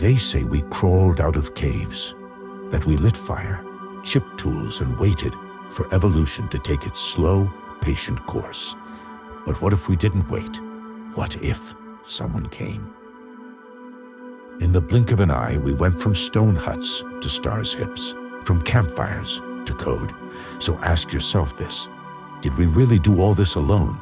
They say we crawled out of caves, that we lit fire, chipped tools, and waited for evolution to take its slow, patient course. But what if we didn't wait? What if someone came? In the blink of an eye, we went from stone huts to starships, from campfires to code. So ask yourself this: did we really do all this alone?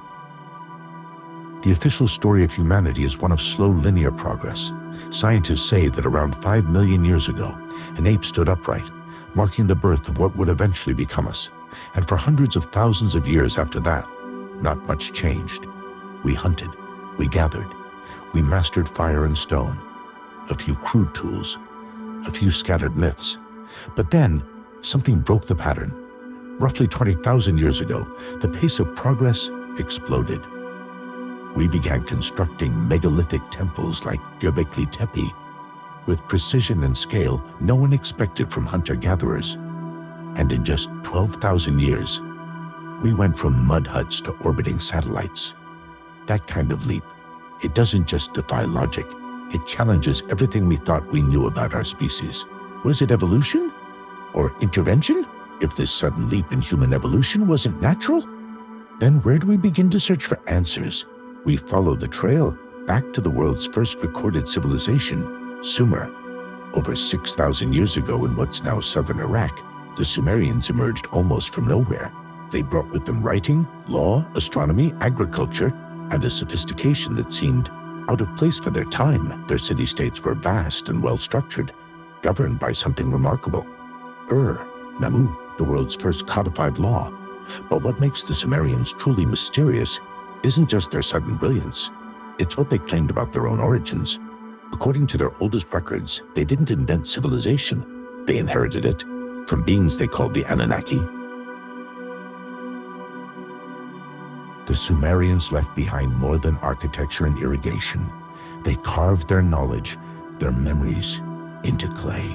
The official story of humanity is one of slow linear progress. Scientists say that around 5 million years ago, an ape stood upright, marking the birth of what would eventually become us. And for hundreds of thousands of years after that, not much changed. We hunted, we gathered, we mastered fire and stone, a few crude tools, a few scattered myths. But then, something broke the pattern. Roughly 20,000 years ago, the pace of progress exploded. We began constructing megalithic temples like Göbekli Tepe, with precision and scale no one expected from hunter-gatherers. And in just 12,000 years, we went from mud huts to orbiting satellites. That kind of leap, it doesn't just defy logic, it challenges everything we thought we knew about our species. Was it evolution? Or intervention? If this sudden leap in human evolution wasn't natural, then where do we begin to search for answers? We follow the trail back to the world's first recorded civilization, Sumer. Over 6,000 years ago in what's now southern Iraq, the Sumerians emerged almost from nowhere. They brought with them writing, law, astronomy, agriculture, and a sophistication that seemed out of place for their time. Their city-states were vast and well-structured, governed by something remarkable. Namu, the world's first codified law. But what makes the Sumerians truly mysterious isn't just their sudden brilliance, it's what they claimed about their own origins. According to their oldest records, they didn't invent civilization, they inherited it from beings they called the Anunnaki. The Sumerians left behind more than architecture and irrigation. They carved their knowledge, their memories, into clay.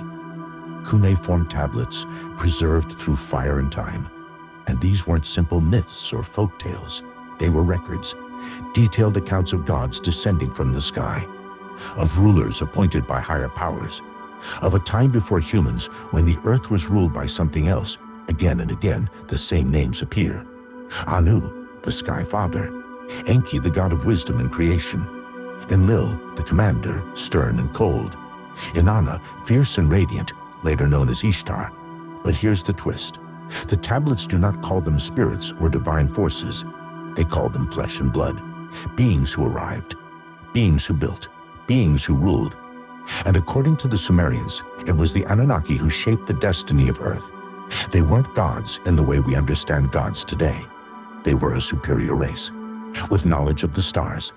Cuneiform tablets preserved through fire and time. And these weren't simple myths or folk tales. They were records, detailed accounts of gods descending from the sky, of rulers appointed by higher powers, of a time before humans when the earth was ruled by something else. Again and again, the same names appear. Anu, the sky father; Enki, the god of wisdom and creation; Enlil, the commander, stern and cold; Inanna, fierce and radiant, later known as Ishtar. But here's the twist. The tablets do not call them spirits or divine forces. They call them flesh and blood, beings who arrived, beings who built, beings who ruled. And according to the Sumerians, it was the Anunnaki who shaped the destiny of Earth. They weren't gods in the way we understand gods today. They were a superior race, with knowledge of the stars,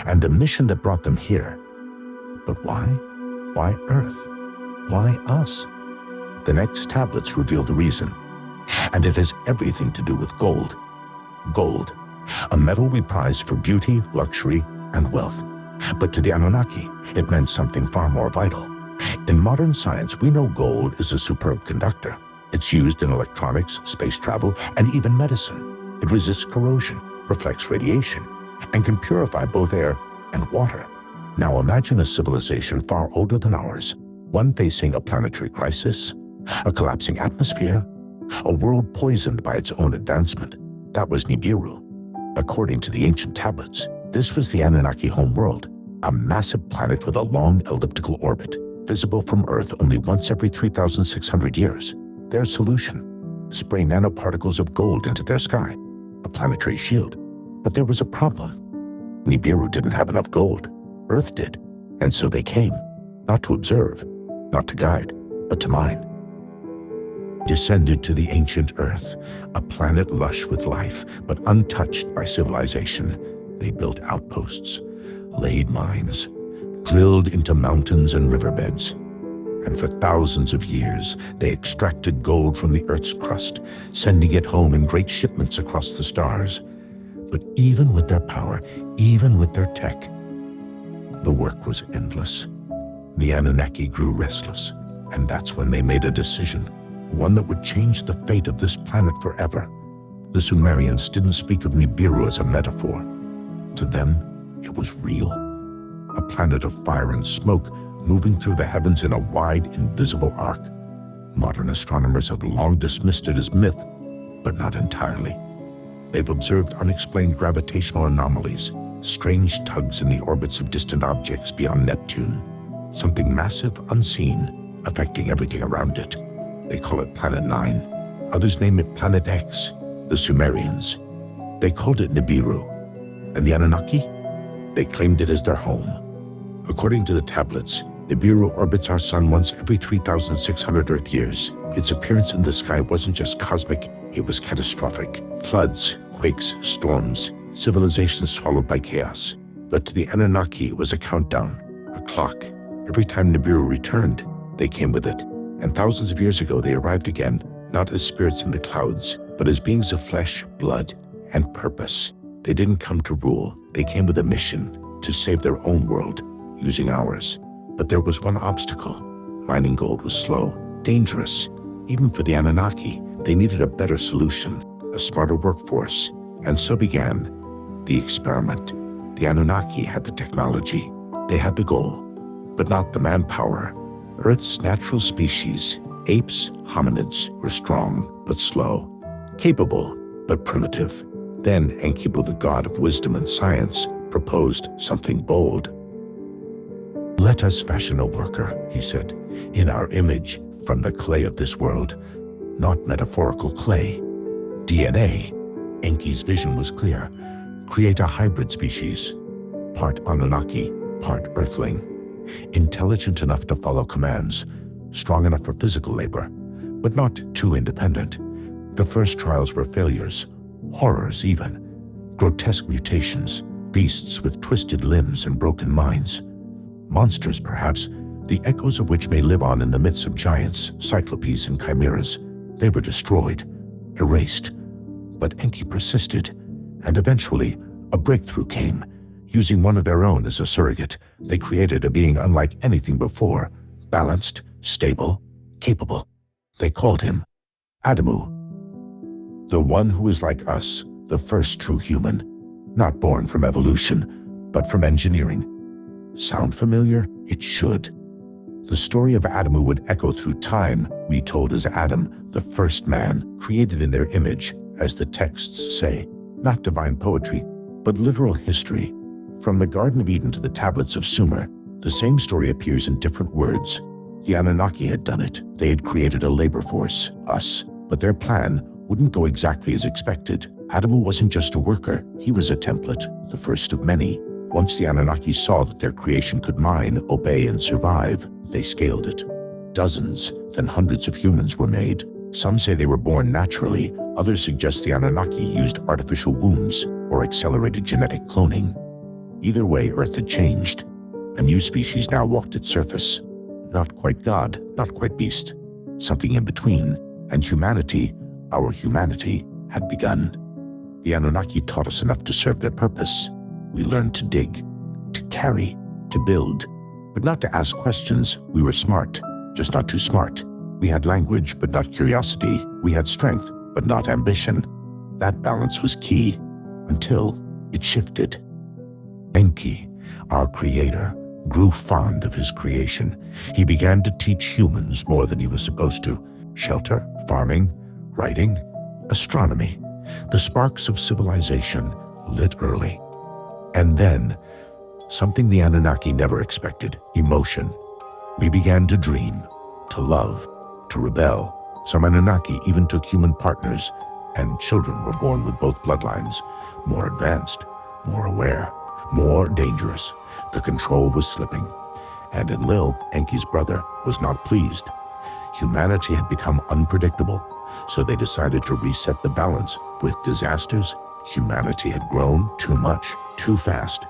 and a mission that brought them here. But why? Why Earth? Why us? The next tablets reveal the reason, and it has everything to do with gold. Gold, a metal we prize for beauty, luxury, and wealth. But to the Anunnaki, it meant something far more vital. In modern science, we know gold is a superb conductor. It's used in electronics, space travel, and even medicine. It resists corrosion, reflects radiation, and can purify both air and water. Now imagine a civilization far older than ours, one facing a planetary crisis, a collapsing atmosphere, a world poisoned by its own advancement. That was Nibiru. According to the ancient tablets, this was the Anunnaki homeworld, a massive planet with a long elliptical orbit, visible from Earth only once every 3,600 years. Their solution: spray nanoparticles of gold into their sky, a planetary shield. But there was a problem. Nibiru didn't have enough gold. Earth did. And so they came, not to observe, not to guide, but to mine. Descended to the ancient Earth, a planet lush with life, but untouched by civilization. They built outposts, laid mines, drilled into mountains and riverbeds. And for thousands of years, they extracted gold from the Earth's crust, sending it home in great shipments across the stars. But even with their power, even with their tech, the work was endless. The Anunnaki grew restless, and that's when they made a decision, one that would change the fate of this planet forever. The Sumerians didn't speak of Nibiru as a metaphor. To them, it was real. A planet of fire and smoke moving through the heavens in a wide, invisible arc. Modern astronomers have long dismissed it as myth, but not entirely. They've observed unexplained gravitational anomalies, strange tugs in the orbits of distant objects beyond Neptune, something massive, unseen, affecting everything around it. They call it Planet 9. Others name it Planet X, the Sumerians. They called it Nibiru. And the Anunnaki? They claimed it as their home. According to the tablets, Nibiru orbits our sun once every 3,600 Earth years. Its appearance in the sky wasn't just cosmic, it was catastrophic. Floods, quakes, storms, civilizations swallowed by chaos. But to the Anunnaki, it was a countdown, a clock. Every time Nibiru returned, they came with it. And thousands of years ago, they arrived again, not as spirits in the clouds, but as beings of flesh, blood, and purpose. They didn't come to rule. They came with a mission to save their own world, using ours. But there was one obstacle. Mining gold was slow, dangerous. Even for the Anunnaki, they needed a better solution, a smarter workforce. And so began the experiment. The Anunnaki had the technology. They had the goal, but not the manpower. Earth's natural species, apes, hominids, were strong but slow, capable but primitive. Then Enkibu, the god of wisdom and science, proposed something bold. "Let us fashion a worker," he said, "in our image, from the clay of this world, not metaphorical clay. DNA." Enki's vision was clear. Create a hybrid species, part Anunnaki, part Earthling. Intelligent enough to follow commands, strong enough for physical labor, but not too independent. The first trials were failures, horrors even, grotesque mutations, beasts with twisted limbs and broken minds. Monsters, perhaps, the echoes of which may live on in the myths of giants, cyclopes, and chimeras. They were destroyed, erased. But Enki persisted, and eventually, a breakthrough came. Using one of their own as a surrogate, they created a being unlike anything before, balanced, stable, capable. They called him Adamu, the one who is like us, the first true human, not born from evolution, but from engineering. Sound familiar? It should. The story of Adamu would echo through time, retold as Adam, the first man, created in their image, as the texts say, not divine poetry, but literal history. From the Garden of Eden to the tablets of Sumer, the same story appears in different words. The Anunnaki had done it. They had created a labor force, us, but their plan wouldn't go exactly as expected. Adamu wasn't just a worker, he was a template, the first of many. Once the Anunnaki saw that their creation could mine, obey, and survive, they scaled it. Dozens, then hundreds of humans were made. Some say they were born naturally, others suggest the Anunnaki used artificial wombs or accelerated genetic cloning. Either way, Earth had changed. A new species now walked its surface. Not quite God, not quite beast. Something in between. And humanity, our humanity, had begun. The Anunnaki taught us enough to serve their purpose. We learned to dig, to carry, to build. But not to ask questions. We were smart, just not too smart. We had language, but not curiosity. We had strength, but not ambition. That balance was key, until it shifted. Enki, our creator, grew fond of his creation. He began to teach humans more than he was supposed to. Shelter, farming, writing, astronomy. The sparks of civilization lit early. And then, something the Anunnaki never expected, emotion. We began to dream, to love, to rebel. Some Anunnaki even took human partners, and children were born with both bloodlines, more advanced, more aware, more dangerous. The control was slipping, and Enlil, Enki's brother, was not pleased. Humanity had become unpredictable, so they decided to reset the balance. With disasters, humanity had grown too much, too fast.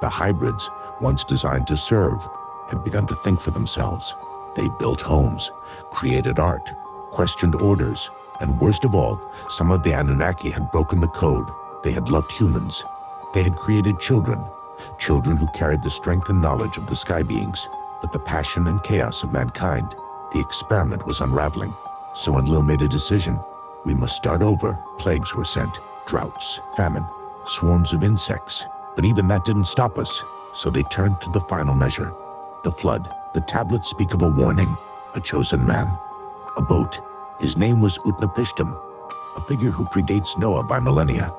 The hybrids, once designed to serve, had begun to think for themselves. They built homes, created art, questioned orders, and worst of all, some of the Anunnaki had broken the code. They had loved humans. They had created children who carried the strength and knowledge of the sky beings, but the passion and chaos of mankind. The experiment was unraveling. So Enlil made a decision. We must start over. Plagues were sent, droughts, famine, swarms of insects. But even that didn't stop us, so they turned to the final measure, the flood. The tablets speak of a warning, a chosen man, a boat. His name was Utnapishtim, a figure who predates Noah by millennia.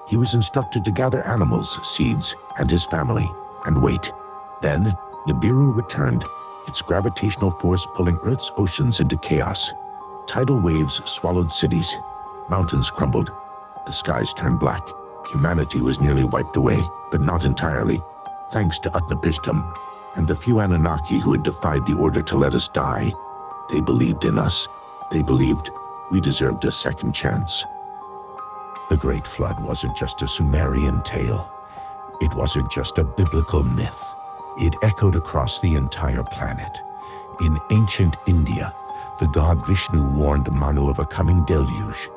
He was instructed to gather animals, seeds, and his family, and wait. Then, Nibiru returned, its gravitational force pulling Earth's oceans into chaos. Tidal waves swallowed cities. Mountains crumbled. The skies turned black. Humanity was nearly wiped away, but not entirely, thanks to Utnapishtim and the few Anunnaki who had defied the order to let us die. They believed in us. They believed we deserved a second chance. The Great Flood wasn't just a Sumerian tale. It wasn't just a biblical myth. It echoed across the entire planet. In ancient India, the god Vishnu warned Manu of a coming deluge.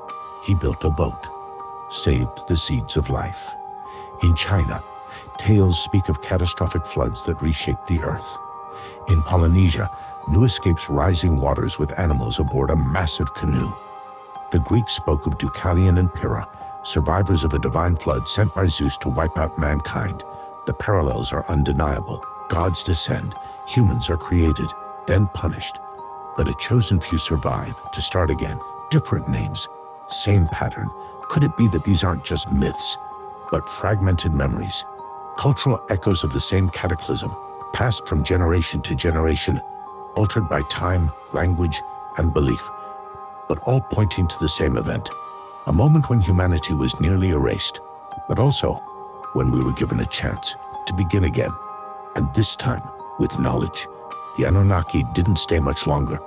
He built a boat, saved the seeds of life. In China, tales speak of catastrophic floods that reshaped the earth. In Polynesia, new escapes rising waters with animals aboard a massive canoe. The Greeks spoke of Deucalion and Pyrrha, survivors of a divine flood sent by Zeus to wipe out mankind. The parallels are undeniable. Gods descend, humans are created, then punished. But a chosen few survive to start again. Different names, same pattern. Could it be that these aren't just myths, but fragmented memories? Cultural echoes of the same cataclysm, passed from generation to generation, altered by time, language, and belief, but all pointing to the same event. A moment when humanity was nearly erased, but also when we were given a chance to begin again. And this time, with knowledge. The Anunnaki didn't stay much longer.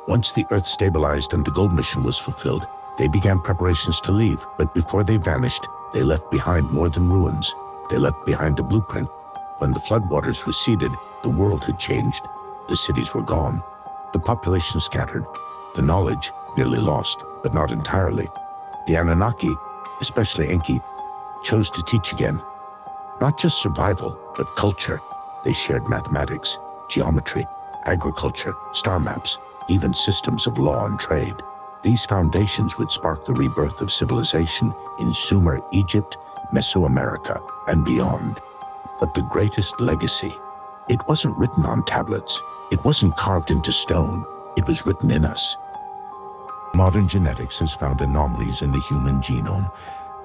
Once the Earth stabilized and the gold mission was fulfilled, they began preparations to leave, but before they vanished, they left behind more than ruins. They left behind a blueprint. When the floodwaters receded, the world had changed. The cities were gone. The population scattered. The knowledge nearly lost, but not entirely. The Anunnaki, especially Enki, chose to teach again. Not just survival, but culture. They shared mathematics, geometry, agriculture, star maps, even systems of law and trade. These foundations would spark the rebirth of civilization in Sumer, Egypt, Mesoamerica, and beyond. But the greatest legacy, it wasn't written on tablets. It wasn't carved into stone. It was written in us. Modern genetics has found anomalies in the human genome,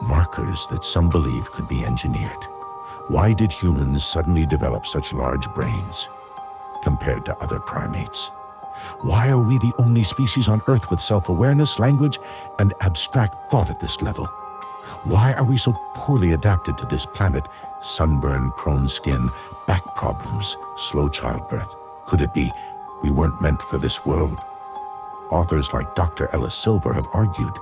markers that some believe could be engineered. Why did humans suddenly develop such large brains compared to other primates? Why are we the only species on Earth with self-awareness, language, and abstract thought at this level? Why are we so poorly adapted to this planet? Sunburn, prone skin, back problems, slow childbirth. Could it be we weren't meant for this world? Authors like Dr. Ellis Silver have argued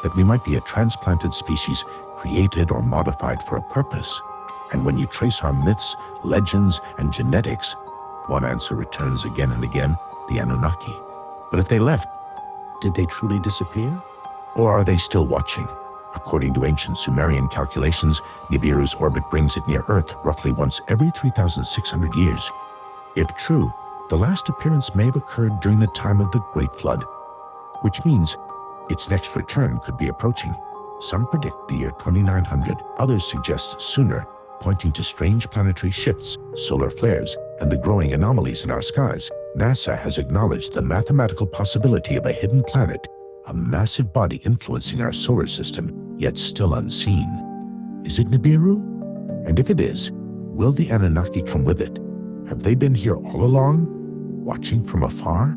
that we might be a transplanted species created or modified for a purpose. And when you trace our myths, legends, and genetics, one answer returns again and again: the Anunnaki. But if they left, did they truly disappear? Or are they still watching? According to ancient Sumerian calculations, Nibiru's orbit brings it near Earth roughly once every 3,600 years. If true, the last appearance may have occurred during the time of the Great Flood, which means its next return could be approaching. Some predict the year 2900, others suggest sooner, pointing to strange planetary shifts, solar flares, and the growing anomalies in our skies. NASA has acknowledged the mathematical possibility of a hidden planet, a massive body influencing our solar system, yet still unseen. Is it Nibiru? And if it is, will the Anunnaki come with it? Have they been here all along, watching from afar,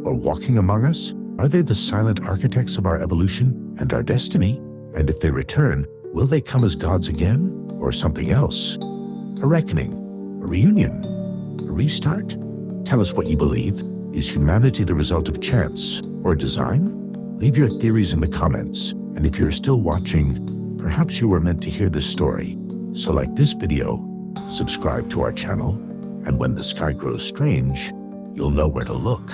or walking among us? Are they the silent architects of our evolution and our destiny? And if they return, will they come as gods again, or something else? A reckoning, a reunion, a restart? Tell us what you believe. Is humanity the result of chance or design? Leave your theories in the comments, and if you're still watching, perhaps you were meant to hear this story. So like this video, subscribe to our channel, and when the sky grows strange, you'll know where to look.